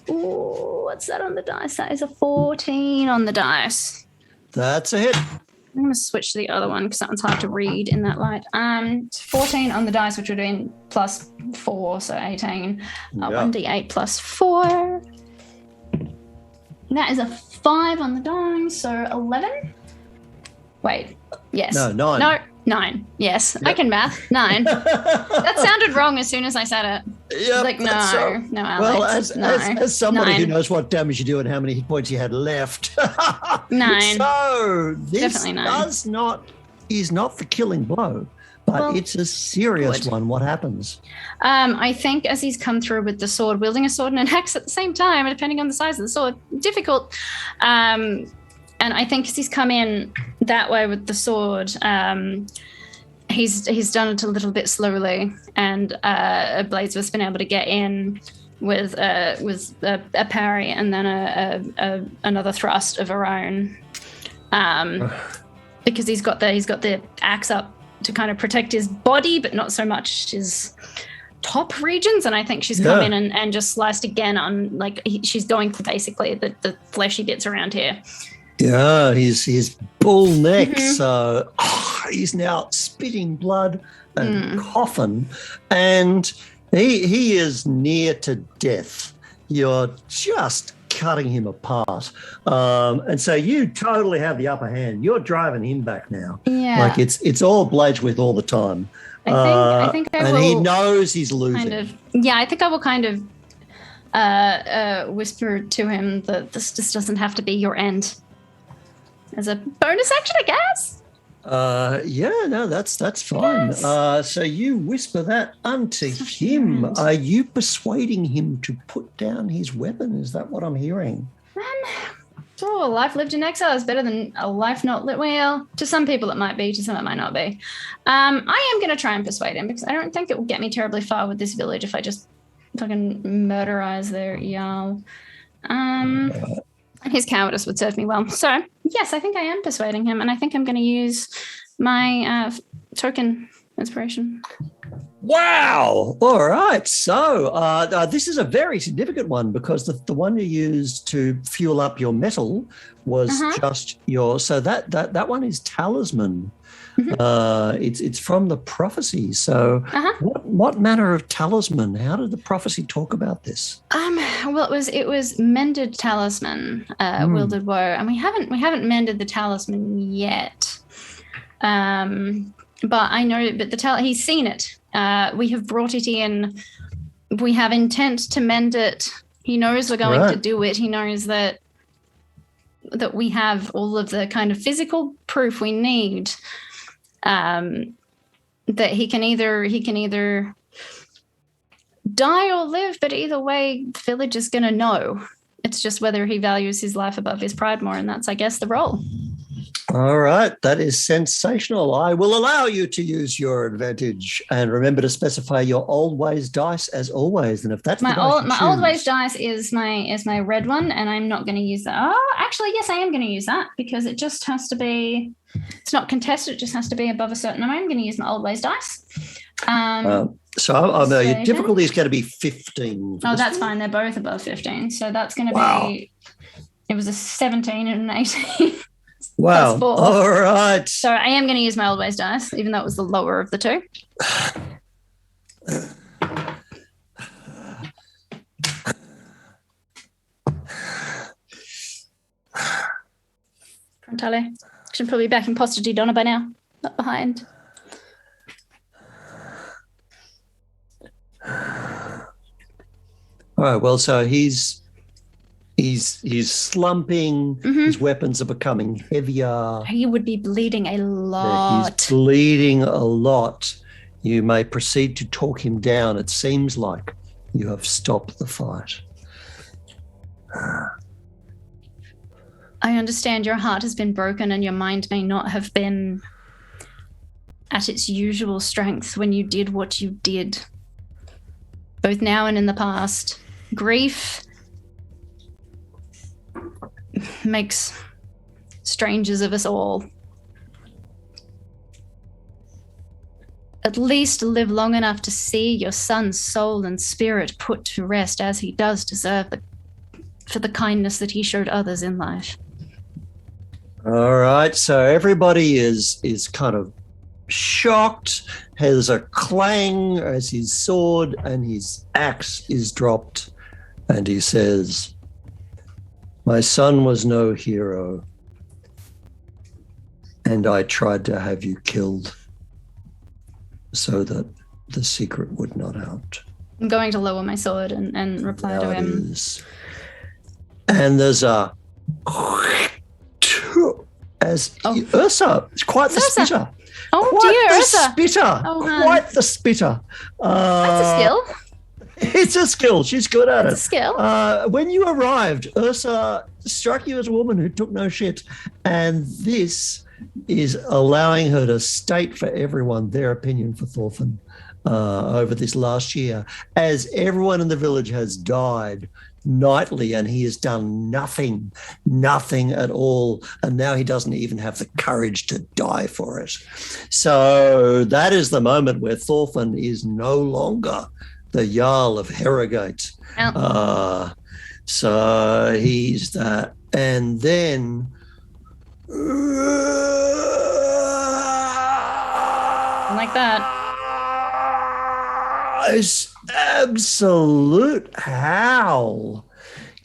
What's that on the dice? That is a 14 on the dice.
That's a hit.
I'm going to switch to the other one because that one's hard to read in that light. 14 on the dice, which would be plus 4, so 18. 1d8 plus 4. That is a 5 on the dice, so 11. Wait, yes.
No, 9.
No, 9. Yes, yep. I can math. 9. That sounded wrong as soon as I said it.
Yeah,
like, no, Alex.
Well, as somebody
9.
who knows what damage you do and how many hit points you had left.
9.
So this
Definitely 9.
is not the killing blow, but it's a serious one. What happens?
I think as he's come through with the sword, wielding a sword and an axe at the same time, depending on the size of the sword, difficult. And I think as he's come in that way with the sword, he's done it a little bit slowly, and Blaedswith's been able to get in with a parry and then another thrust of her own, because he's got the axe up to kind of protect his body, but not so much his top regions. And I think she's come in and just sliced again on she's going for basically the fleshy bits around here.
Yeah, his bull neck, so he's now spitting blood and coughing, and he is near to death. You're just cutting him apart, and so you totally have the upper hand. You're driving him back now.
Yeah,
like it's all Blaedswith all the time.
I think I will.
And he knows he's losing.
I think I will kind of whisper to him that this just doesn't have to be your end. As a bonus action, I guess. That's fine.
Yes. So you whisper that unto him. Are you persuading him to put down his weapon? Is that what I'm hearing?
A life lived in exile is better than a life not lived. Well, to some people it might be, to some it might not be. I am going to try and persuade him because I don't think it will get me terribly far with this village if I just fucking murderize their Jarl. His cowardice would serve me well. So, yes, I think I am persuading him, and I think I'm going to use my token inspiration.
Wow. All right. So this is a very significant one because the one you used to fuel up your metal was just your... So that one is talisman. It's from the prophecy. So what manner of talisman? How did the prophecy talk about this?
Well, it was mended talisman, wielded woe, and we haven't mended the talisman yet. But I know, but he's seen it. We have brought it in. We have intent to mend it. He knows we're going to do it. He knows that we have all of the kind of physical proof we need. That he can either die or live, but either way, the village is going to know. It's just whether he values his life above his pride more, and that's, I guess, the role.
All right, that is sensational. I will allow you to use your advantage, and remember to specify your old ways dice as always. And if that's
my old ways dice is my red one, and I'm not going to use that. Oh, actually, yes, I am going to use that because it just has to be. It's not contested; it just has to be above a certain amount. I'm going to use my old ways dice.
So your difficulty is going to be 15.
Oh, that's fine. They're both above 15, so that's going to be. It was a 17 and an 18.
Wow. All right.
So I am going to use my old ways dice, even though it was the lower of the two. Frontale. Should probably be back in Posta di Donna by now, not behind.
All right. Well, so he's slumping. His weapons are becoming heavier.
He would be bleeding a lot.
He's bleeding a lot. You may proceed to talk him down. It seems like you have stopped the fight.
I understand your heart has been broken and your mind may not have been at its usual strength when you did what you did, both now and in the past. Grief makes strangers of us all. At least live long enough to see your son's soul and spirit put to rest, as he does deserve for the kindness that he showed others in life.
All right, so everybody is kind of shocked. There's a clang as his sword and his axe is dropped, and he says, "My son was no hero, and I tried to have you killed so that the secret would not out."
I'm going to lower my sword and reply to him.
And there's a Ursa, it's quite the spitter.
Oh,
quite
dear,
the
Ursa.
spitter.
Oh,
quite the spitter.
That's a skill.
It's a skill. She's good at
It's a skill.
When you arrived, Ursa struck you as a woman who took no shit. And this is allowing her to state for everyone their opinion for Thorfinn over this last year, as everyone in the village has died nightly and he has done nothing at all, and now he doesn't even have the courage to die for it. So that is the moment where Thorfinn is no longer the Jarl of Herrogate. So he's that, and then
like that.
This absolute howl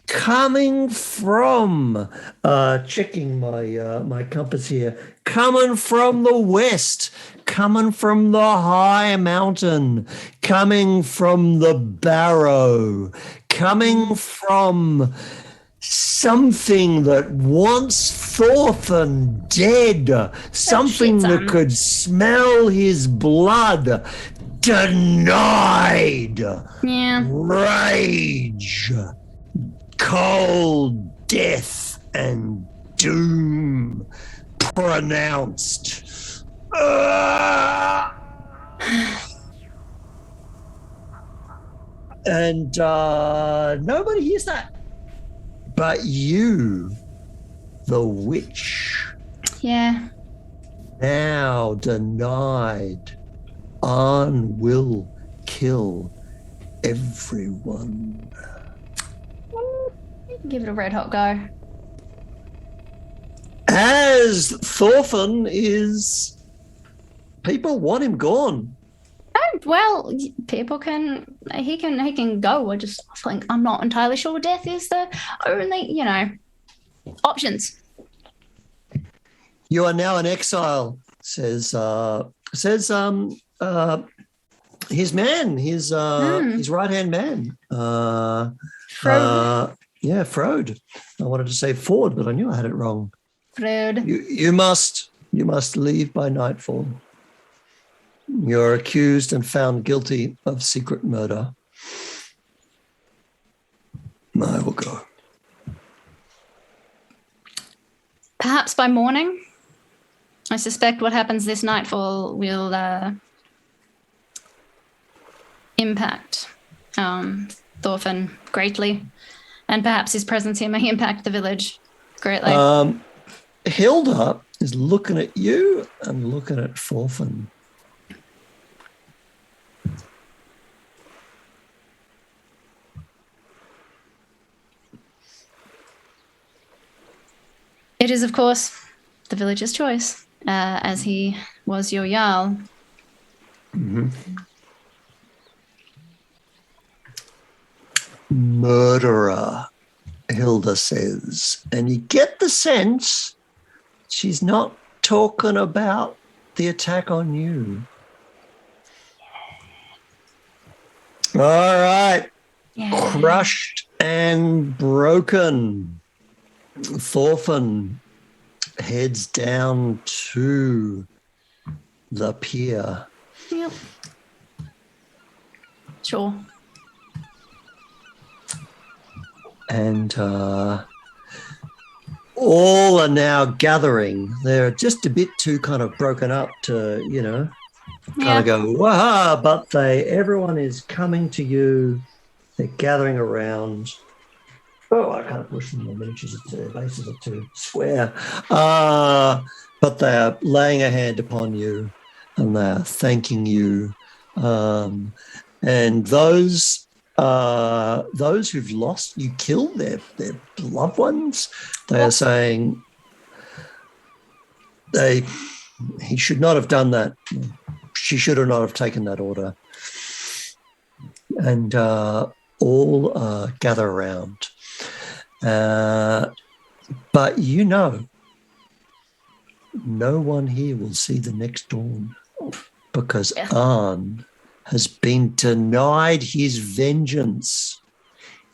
coming from checking my compass here, coming from the west, coming from the high mountain, coming from the barrow, coming from something that wants Thorfinn dead, something that could smell his blood. Denied.
Yeah.
Rage. Cold death and doom pronounced. And nobody hears that but you, the witch.
Yeah.
Now denied. Arn will kill everyone.
Give it a red hot go.
As Thorfinn is, people want him gone.
Oh, well, people he can go. I just think I'm not entirely sure death is the only, options.
You are now in exile, says his man, his right-hand man.
Frode.
Frode. I wanted to say Ford, but I knew I had it wrong.
Frode.
You must leave by nightfall. You're accused and found guilty of secret murder. I will go.
Perhaps by morning. I suspect what happens this nightfall will impact Thorfinn greatly, and perhaps his presence here may impact the village greatly.
Hilda is looking at you and looking at Thorfinn.
It is, of course, the village's choice, as he was your Jarl.
Mm-hmm. Murderer, Hilda says. And you get the sense she's not talking about the attack on you. All right. Yeah. Crushed and broken. Thorfinn heads down to the pier.
Yep. Sure.
And all are now gathering. They're just a bit too kind of broken up to, kind of go, wah, but everyone is coming to you. They're gathering around. Oh, I can't push them. The miniatures are their bases are too square. But they are laying a hand upon you and they are thanking you. And those who've lost, you killed their loved ones, they are saying he should not have done that. She should have not have taken that order. And all gather around. But no one here will see the next dawn because Arn has been denied his vengeance.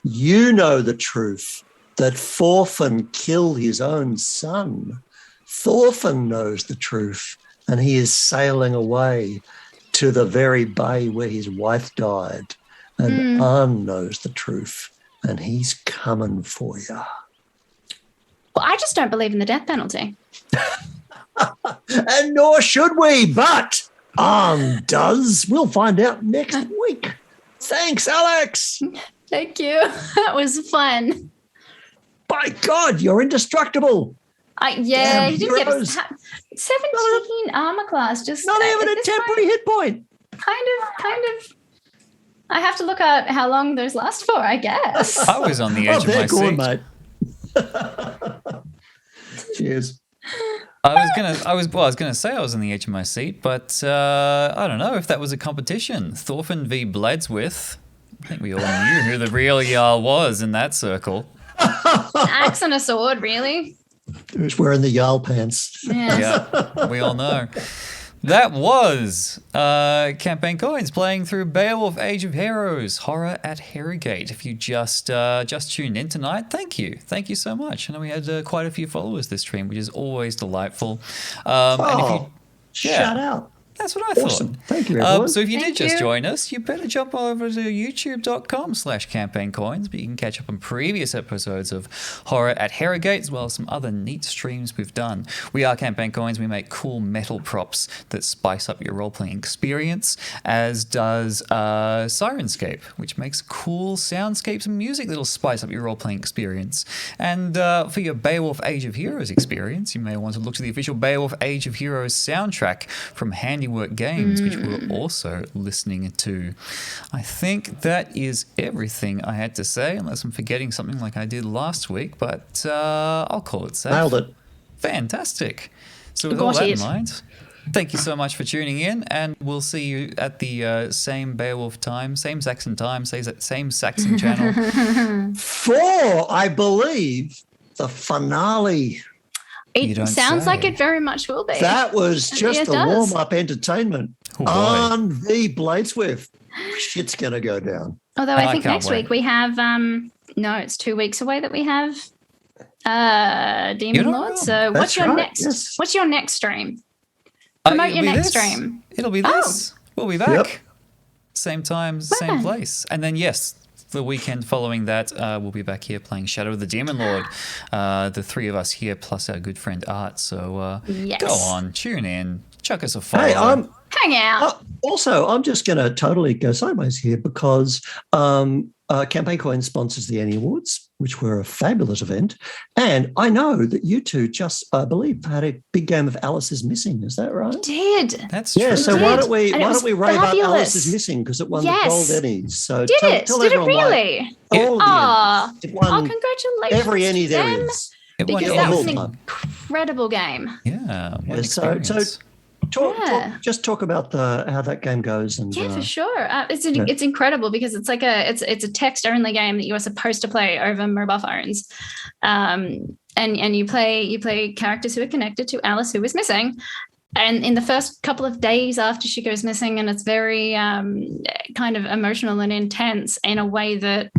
You know the truth, that Thorfinn killed his own son. Thorfinn knows the truth, and he is sailing away to the very bay where his wife died. And Arn knows the truth, and he's coming for you.
Well, I just don't believe in the death penalty.
And nor should we, but Arn does. We'll find out next week. Thanks, Alex.
Thank you. That was fun.
By God, you're indestructible.
Yeah, you did get a 17 armor class. Just
not even a temporary hit point.
Kind of. I have to look at how long those last for, I guess.
I was on the edge of my seat.
Mate. Cheers.
I was gonna say I was on the edge of my seat, but I don't know if that was a competition. Thorfinn v. Blaedswith. I think we all knew who the real Jarl was in that circle.
An axe and a sword, really?
Who's wearing the Jarl pants?
Yeah, we all know. That was Campaign Coins playing through Beowulf Age of Heroes, Horror at Herrogate. If you just tuned in tonight, thank you so much. I know we had quite a few followers this stream, which is always delightful.
Shout out.
That's what I
Awesome.
thought.
Thank you, everyone.
So if you did just join us, you better jump over to youtube.com/campaigncoins, but you can catch up on previous episodes of Horror at Herrogate, as well as some other neat streams we've done. We are Campaign Coins. We make cool metal props that spice up your role-playing experience, as does Sirenscape, which makes cool soundscapes and music that'll spice up your role-playing experience. And for your Beowulf Age of Heroes experience, you may want to look to the official Beowulf Age of Heroes soundtrack from Handiwork Games, which we're also listening to. I think that is everything I had to say, unless I'm forgetting something like I did last week, but I'll call it safe.
Nailed it.
Fantastic. So with all that in mind, thank you so much for tuning in, and we'll see you at the same Beowulf time, same Saxon time, same Saxon channel.
For, I believe, the finale.
It sounds like it very much will be.
That was just the warm-up entertainment. On the Blaedswith. Shit's going to go down.
Although I think next week we have, it's 2 weeks away that we have Demon Lord. So what's your next stream? Promote your next stream.
It'll be this. We'll be back. Yep. Same time, same place. And then, the weekend following that, we'll be back here playing Shadow of the Demon Lord. The three of us here, plus our good friend Art. So go on, tune in, chuck us a follow.
Hey,
hang out.
Also, I'm just going to totally go sideways here because Campaign Coin sponsors the Annie Awards, which were a fabulous event. And I know that you two just, I believe, had a big game of Alice is Missing. Is that right?
Did.
That's true. So why don't we rave out Alice is Missing, because it won the gold Ennies. So
did it really?
It won
congratulations.
Every Ennie there is.
Because that was an incredible game.
Yeah.
Talk about how that game goes. And
for sure. It's incredible because it's like it's a text only game that you are supposed to play over mobile phones, and you play characters who are connected to Alice, who is missing. And in the first couple of days after she goes missing, and it's very kind of emotional and intense in a way that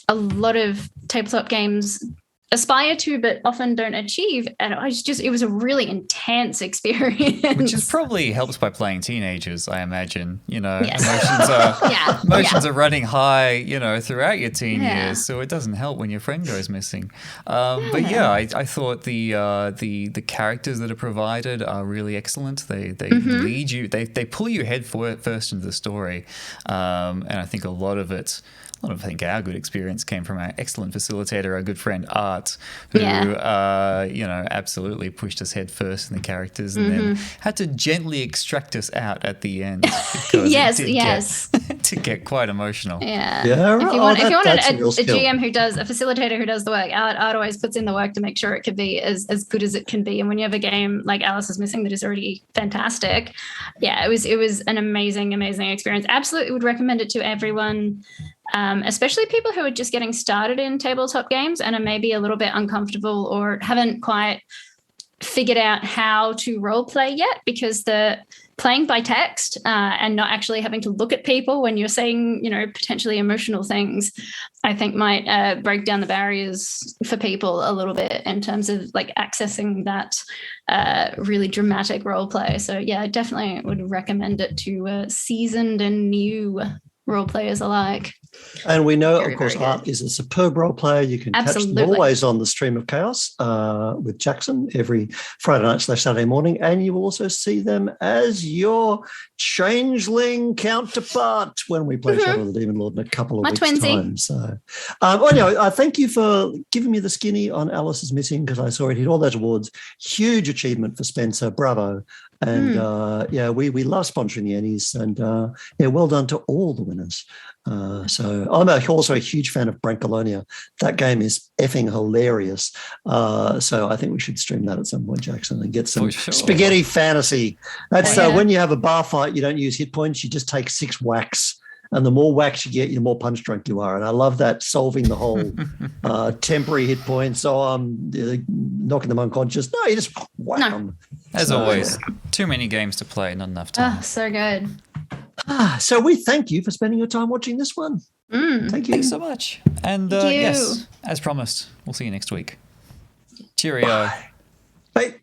a lot of tabletop games aspire to but often don't achieve. And it was a really intense experience.
Which is probably helps by playing teenagers, I imagine.
Yes.
Emotions are running high, throughout your teen years, so it doesn't help when your friend goes missing. But I thought the characters that are provided are really excellent. They lead you, they pull you head first into the story, and I think a lot of our good experience came from our excellent facilitator, our good friend Art, who absolutely pushed us head first in the characters and then had to gently extract us out at the end.
Yes.
To get quite emotional.
Yeah.
If
you want a GM a facilitator who does the work, Art always puts in the work to make sure it can be as good as it can be. And when you have a game like Alice is Missing that is already fantastic, it was an amazing experience. Absolutely would recommend it to everyone. Especially people who are just getting started in tabletop games and are maybe a little bit uncomfortable or haven't quite figured out how to role play yet, because the playing by text and not actually having to look at people when you're saying, potentially emotional things, I think might break down the barriers for people a little bit in terms of like accessing that really dramatic role play. So I definitely would recommend it to seasoned and new role players alike.
And we know, of course, Art is a superb role player. You can catch them always on the Stream of Chaos with Jackson every Friday night / Saturday morning. And you will also see them as your changeling counterpart when we play Shadow of the Demon Lord in a couple of weeks' time. So, I thank you for giving me the skinny on Alice is Missing, because I saw it hit all those awards. Huge achievement for Spenser. Bravo. And we love sponsoring the Annies, and well done to all the winners. So I'm also a huge fan of Brancalonia. That game is effing hilarious. So I think we should stream that at some point, Jackson, and get some spaghetti fantasy. That's when you have a bar fight, you don't use hit points, you just take 6 whacks. And the more whacks you get, the more punch drunk you are. And I love that, solving the whole temporary hit points. So I'm knocking them unconscious. No, you just whack them.
As always, too many games to play, not enough time.
Oh, so good.
So we thank you for spending your time watching this one. Thank you.
Thanks so much. And yes, as promised, we'll see you next week. Cheerio.
Bye.